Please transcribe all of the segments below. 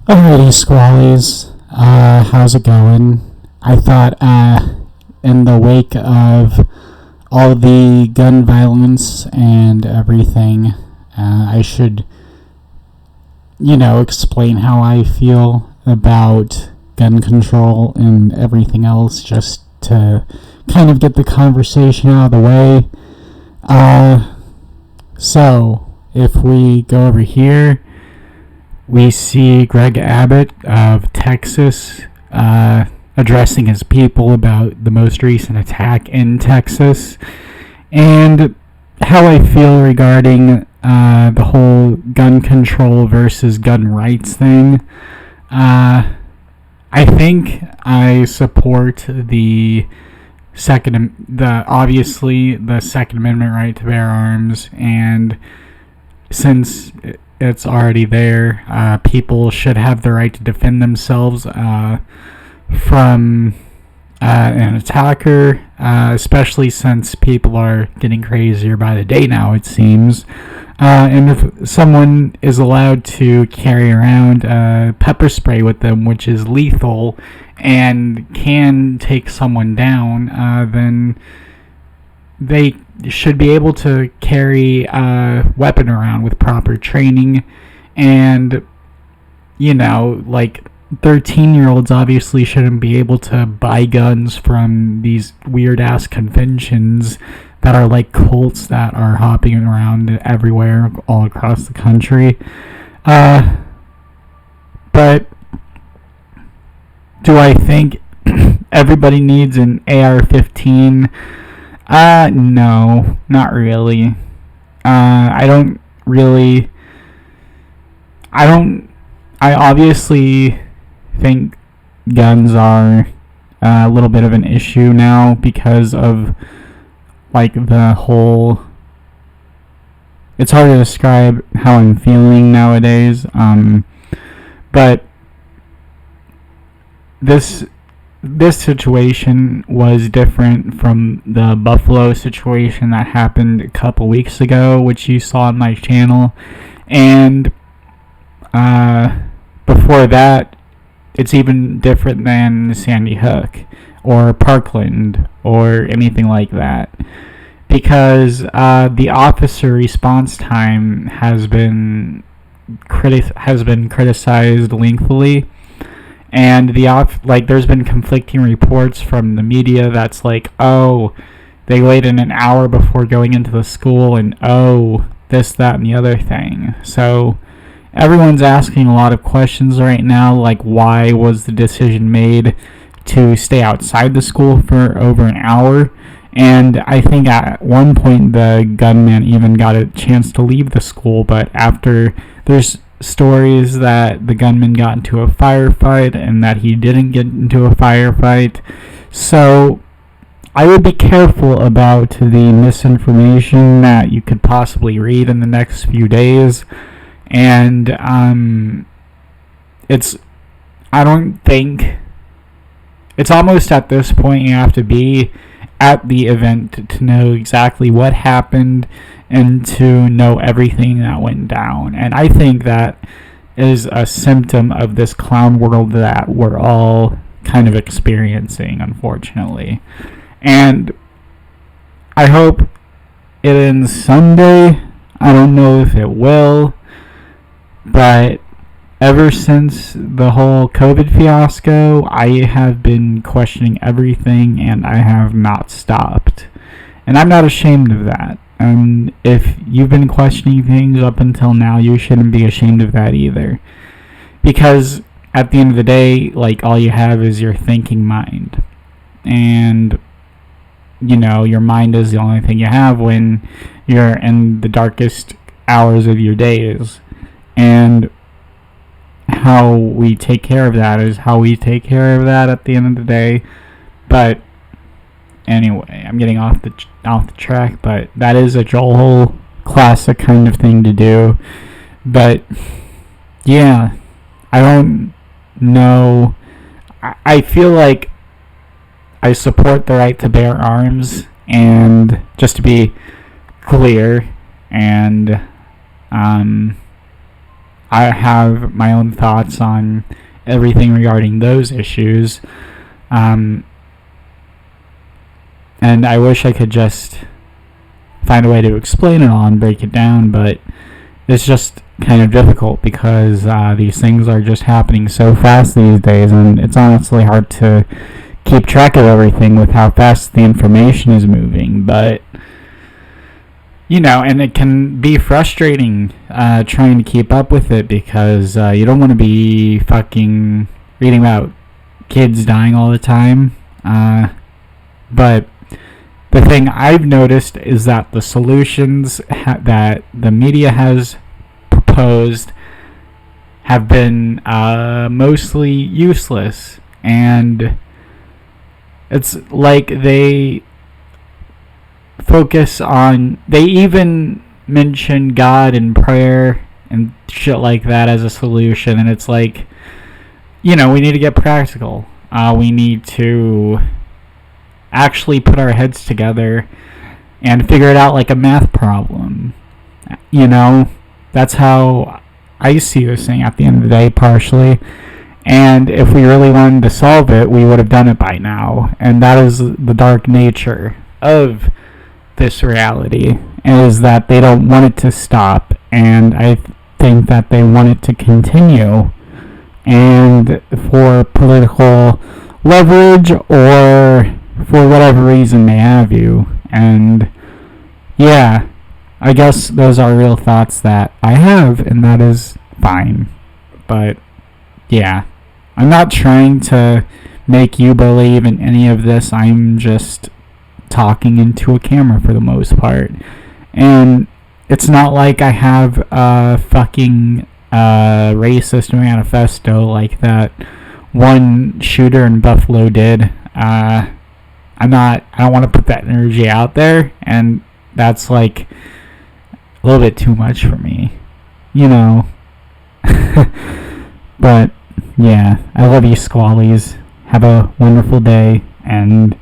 Alrighty, Squallies. How's it going? I thought, in the wake of all the gun violence and everything, I should, explain how I feel about gun control and everything else, just to kind of get the conversation out of the way. So, if we go over here, we see Greg Abbott of Texas addressing his people about the most recent attack in Texas and how I feel regarding the whole gun control versus gun rights thing. I think I support the obviously the Second Amendment right to bear arms, and since it's already there, people should have the right to defend themselves from an attacker, especially since people are getting crazier by the day now, it seems. And if someone is allowed to carry around pepper spray with them, which is lethal and can take someone down, then they should be able to carry a weapon around with proper training. And, like 13-year-olds obviously shouldn't be able to buy guns from these weird-ass conventions that are like cults that are hopping around everywhere all across the country. But do I think everybody needs an AR-15? No, not really. I obviously think guns are a little bit of an issue now because of, like, the whole... It's hard to describe how I'm feeling nowadays, but this situation was different from the Buffalo situation that happened a couple weeks ago, which you saw on my channel. And before that, it's even different than Sandy Hook or Parkland or anything like that, because the officer response time has been criticized lengthily. And there's been conflicting reports from the media that's like, oh, they waited an hour before going into the school, and oh, this, that, and the other thing. So everyone's asking a lot of questions right now, like why was the decision made to stay outside the school for over an hour? And I think at one point the gunman even got a chance to leave the school, but after there's stories that the gunman got into a firefight and that he didn't get into a firefight. So I would be careful about the misinformation that you could possibly read in the next few days. And it's almost at this point you have to be at the event to know exactly what happened and to know everything that went down. And I think that is a symptom of this clown world that we're all kind of experiencing, unfortunately. And I hope it ends Sunday. I don't know if it will, but ever since the whole COVID fiasco, I have been questioning everything, and I have not stopped. And I'm not ashamed of that. And if you've been questioning things up until now, you shouldn't be ashamed of that either. Because at the end of the day, like, all you have is your thinking mind. And, your mind is the only thing you have when you're in the darkest hours of your days. And how we take care of that is how we take care of that at the end of the day. But anyway, I'm getting off the track, but that is a Joel classic kind of thing to do. But yeah, I don't know. I feel like I support the right to bear arms, and just to be clear, and I have my own thoughts on everything regarding those issues. And I wish I could just find a way to explain it all and break it down, but it's just kind of difficult because these things are just happening so fast these days, and it's honestly hard to keep track of everything with how fast the information is moving. But and it can be frustrating trying to keep up with it because you don't want to be fucking reading about kids dying all the time. But the thing I've noticed is that the solutions that the media has proposed have been mostly useless, and it's like they even mention God and prayer and shit like that as a solution, and it's like, we need to get practical. We need to actually put our heads together and figure it out like a math problem. That's how I see this thing at the end of the day, partially. And if we really wanted to solve it, we would have done it by now. And that is the dark nature of this reality, is that they don't want it to stop. And I think that they want it to continue. And for political leverage or for whatever reason they have you. And yeah, I guess those are real thoughts that I have, and that is fine. But yeah, I'm not trying to make you believe in any of this. I'm just talking into a camera for the most part. And it's not like I have a fucking racist manifesto like that one shooter in Buffalo did. I don't want to put that energy out there, and that's like a little bit too much for me, But yeah, I love you, Squallies. Have a wonderful day, and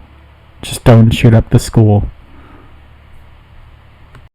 just don't shoot up the school.